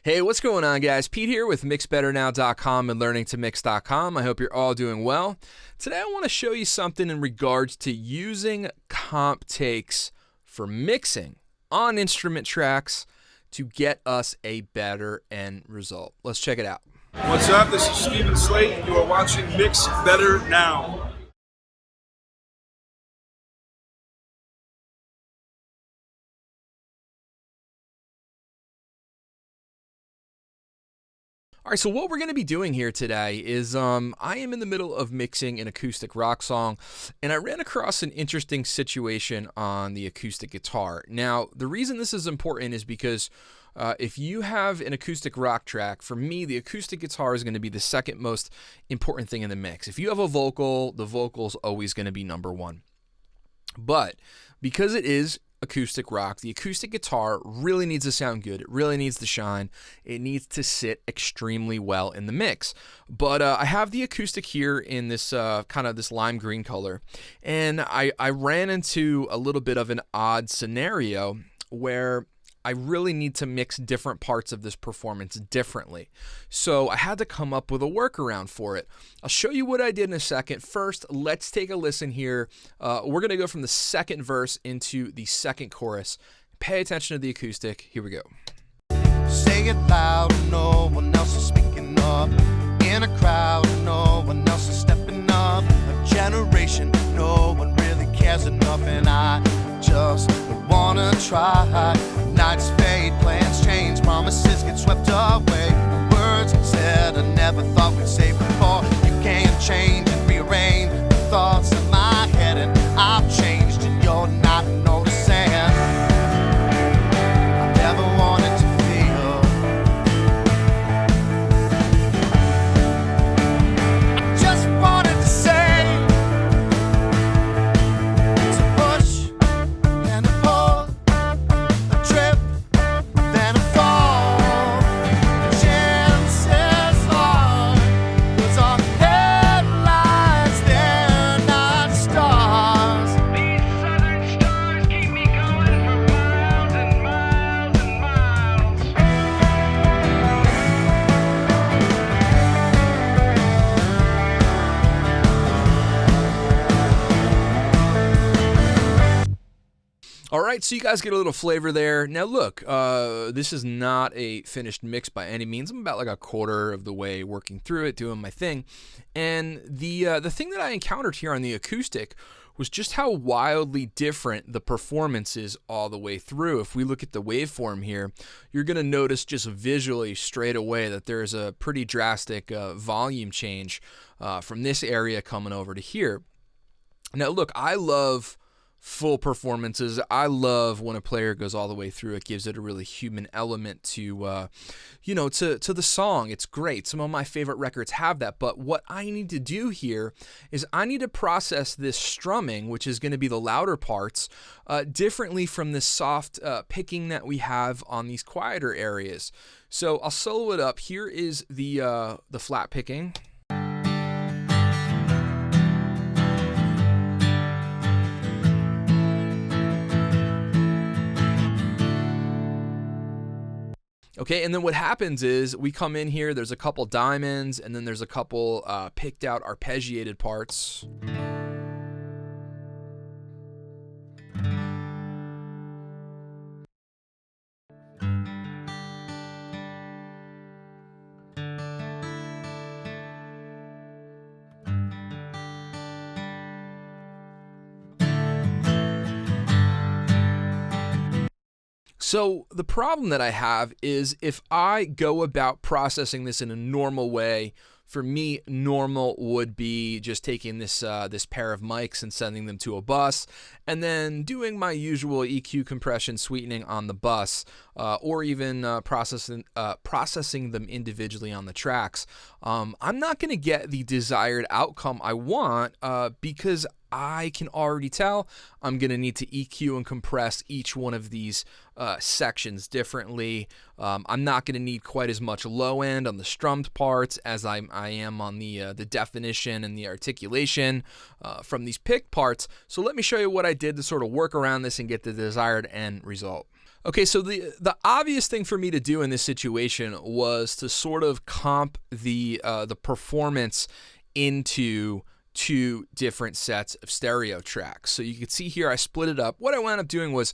Hey, what's going on, guys? Pete here with MixBetterNow.com and LearningToMix.com. I hope you're all doing well. Today, I want to show you something in regards to using comp takes for mixing on instrument tracks to get us a better end result. Let's check it out. What's up? This is Steven Slate. You are watching Mix Better Now. All right, so what we're going to be doing here today is I am in the middle of mixing an acoustic rock song, and I ran across an interesting situation on the acoustic guitar. Now, the reason this is important is because if you have an acoustic rock track, for me, the acoustic guitar is going to be the second most important thing in the mix. If you have a vocal, the vocal's always going to be number one. But because it is acoustic rock, the acoustic guitar really needs to sound good. It really needs to shine. It needs to sit extremely well in the mix. But I have the acoustic here in this kind of this lime green color, and I ran into a little bit of an odd scenario where I really need to mix different parts of this performance differently. So I had to come up with a workaround for it. I'll show you what I did in a second. First, let's take a listen here. We're going to go from the second verse into the second chorus. Pay attention to the acoustic. Here we go. Say it loud, no one else is speaking up. In a crowd, no one else is stepping up. A generation, no one really cares enough. And I just wanna try. Nights fade, plans change, promises get swept away. Words said I never thought we'd say before. You can't change and rearrange the thoughts in my head, and I've changed and you're not noticing. I never wanted to feel. I just wanted to say, to push and to pull, a trip, then a fall. Chances are, 'cause our headlights, they're not stars. These southern stars keep me going for miles and miles and miles. All right, so you guys get a little flavor there. Now look, this is not a finished mix by any means. I'm about like a quarter of the way working through it, doing my thing. And the thing that I encountered here on the acoustic was just how wildly different the performance is all the way through. If we look at the waveform here, you're going to notice just visually straight away that there's a pretty drastic volume change from this area coming over to here. Now look, I love full performances. I love when a player goes all the way through. It gives it a really human element to the song. It's great. Some of my favorite records have that. But what I need to do here is I need to process this strumming, which is going to be the louder parts, differently from the soft picking that we have on these quieter areas. So I'll solo it up. Here is the flat picking. Okay, and then what happens is we come in here, there's a couple diamonds, and then there's a couple picked out arpeggiated parts. So the problem that I have is if I go about processing this in a normal way, for me, normal would be just taking this pair of mics and sending them to a bus, and then doing my usual EQ compression sweetening on the bus, or even processing them individually on the tracks. I'm not going to get the desired outcome I want because I can already tell I'm going to need to EQ and compress each one of these sections differently. I'm not going to need quite as much low end on the strummed parts as I am on the definition and the articulation from these picked parts. So let me show you what I did to sort of work around this and get the desired end result. Okay, so the obvious thing for me to do in this situation was to sort of comp the performance into two different sets of stereo tracks. So you can see here I split it up. What I wound up doing was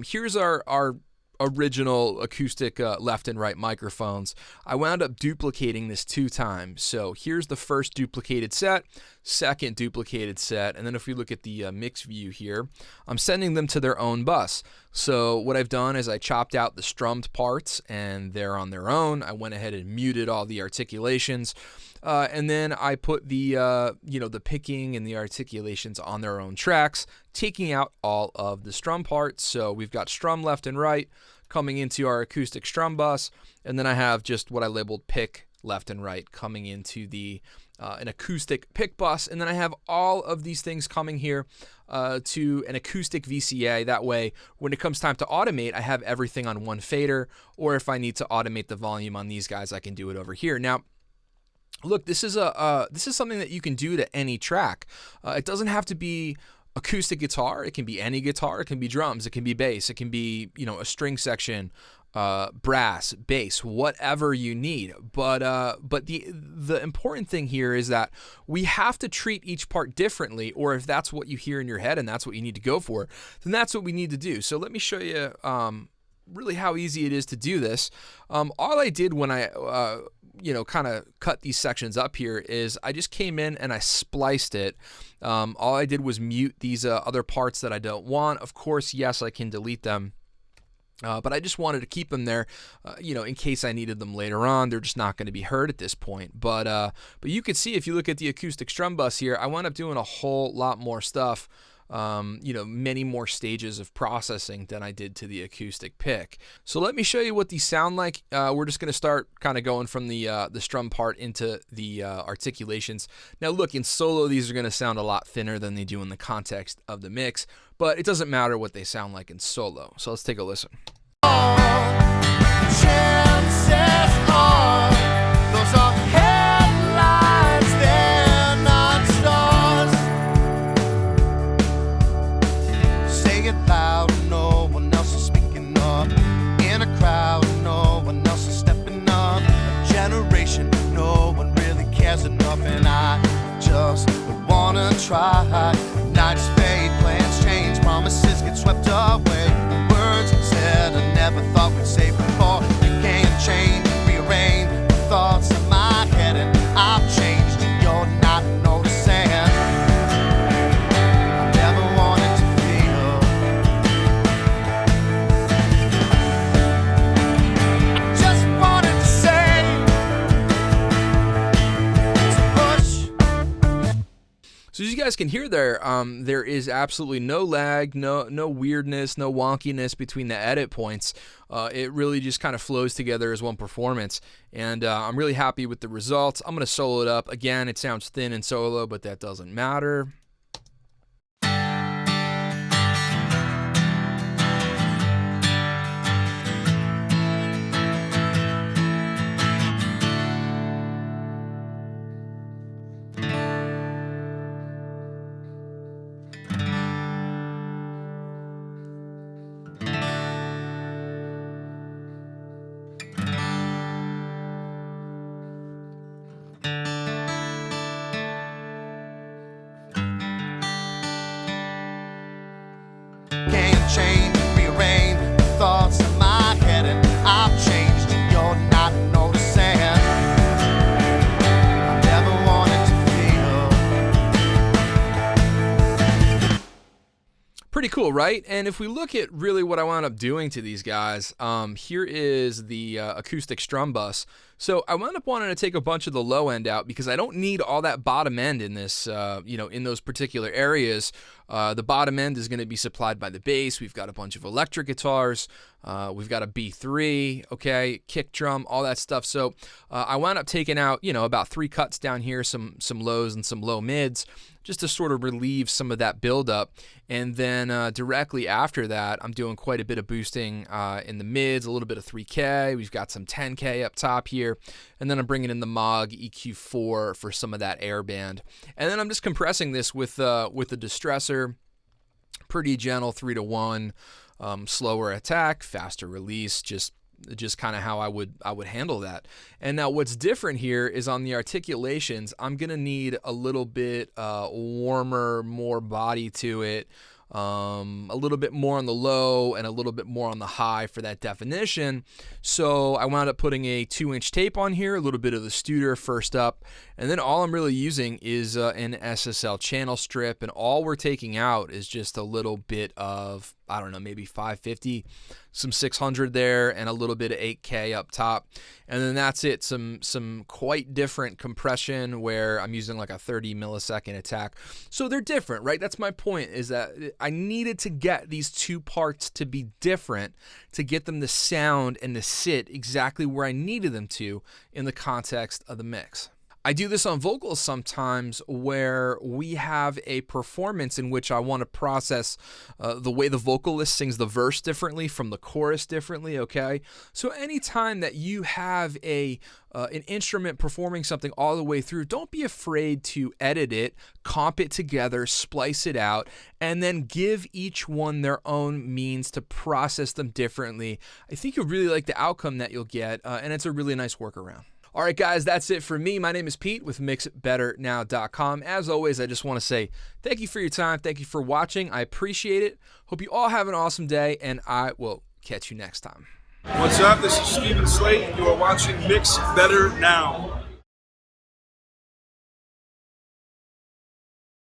here's our original acoustic left and right microphones. I wound up duplicating this 2 times. So here's the first duplicated set, second duplicated set, and then if we look at the mix view here, I'm sending them to their own bus. So what I've done is I chopped out the strummed parts and they're on their own. I went ahead and muted all the articulations. And then I put the the picking and the articulations on their own tracks, taking out all of the strum parts. So we've got strum left and right coming into our acoustic strum bus, and then I have just what I labeled pick left and right coming into the an acoustic pick bus, and then I have all of these things coming here to an acoustic VCA. That way, when it comes time to automate, I have everything on one fader, or if I need to automate the volume on these guys, I can do it over here. Now, look, this is something that you can do to any track. It doesn't have to be acoustic guitar. It can be any guitar. It can be drums. It can be bass. It can be a string section, brass, bass, whatever you need. But the important thing here is that we have to treat each part differently. Or if that's what you hear in your head and that's what you need to go for, then that's what we need to do. So let me show you really how easy it is to do this. All I did when I kind of cut these sections up here is I just came in and I spliced it. All I did was mute these other parts that I don't want. Of course, yes, I can delete them. But I just wanted to keep them there, in case I needed them later on. They're just not going to be heard at this point. But you could see if you look at the acoustic strum bus here, I wound up doing a whole lot more stuff. Many more stages of processing than I did to the acoustic pick. So let me show you what these sound like. We're just going to start kind of going from the strum part into the articulations. Now look, in solo these are going to sound a lot thinner than they do in the context of the mix, but it doesn't matter what they sound like in solo. So let's take a listen. Chances are those are headlines, they're not stars. Say it loud, no one else is speaking up. In a crowd, no one else is stepping up. A generation, no one really cares enough. And I just wanna try. Nights fade, plans change, promises get swept away. Words said I never thought we'd say before. You can't change, rearrange the thoughts in my head, and I've changed and you're not noticing. I never wanted to feel. I just wanted to say, to push. So as you guys can hear there, there is absolutely no lag, no weirdness, no wonkiness between the edit points. It really just kind of flows together as one performance, and I'm really happy with the results. I'm going to solo it up. Again, it sounds thin in solo, but that doesn't matter. Can't change, rearrange the thoughts in my head, and I've changed and you're not noticing. I never wanted to feel. Pretty cool, right? And if we look at really what I wound up doing to these guys, here is the acoustic strum bus. So I wound up wanting to take a bunch of the low end out because I don't need all that bottom end in this, in those particular areas. The bottom end is going to be supplied by the bass. We've got a bunch of electric guitars. We've got a B3, okay, kick drum, all that stuff. So I wound up taking out, about 3 cuts down here, some lows and some low mids, just to sort of relieve some of that buildup. And then directly after that, I'm doing quite a bit of boosting in the mids, a little bit of 3K. We've got some 10K up top here. And then I'm bringing in the Moog EQ4 for some of that air band. And then I'm just compressing this with the distressor. Pretty gentle 3-to-1. slower attack, faster release, just kind of how I would handle that. And now what's different here is on the articulations, I'm going to need a little bit warmer, more body to it, a little bit more on the low and a little bit more on the high for that definition. So I wound up putting a 2-inch tape on here, a little bit of the Studer first up, and then all I'm really using is an SSL channel strip, and all we're taking out is just a little bit of, I don't know, maybe 550, some 600 there, and a little bit of 8K up top. And then that's it. Some quite different compression where I'm using like a 30 millisecond attack. So they're different, right? That's my point, is that I needed to get these two parts to be different to get them to sound and to sit exactly where I needed them to in the context of the mix. I do this on vocals sometimes where we have a performance in which I want to process the way the vocalist sings the verse differently from the chorus differently, okay? So anytime that you have an instrument performing something all the way through, don't be afraid to edit it, comp it together, splice it out, and then give each one their own means to process them differently. I think you'll really like the outcome that you'll get, and it's a really nice workaround. All right, guys, that's it for me. My name is Pete with MixBetterNow.com. As always, I just want to say thank you for your time. Thank you for watching. I appreciate it. Hope you all have an awesome day, and I will catch you next time. What's up? This is Stephen Slate, and you are watching Mix Better Now.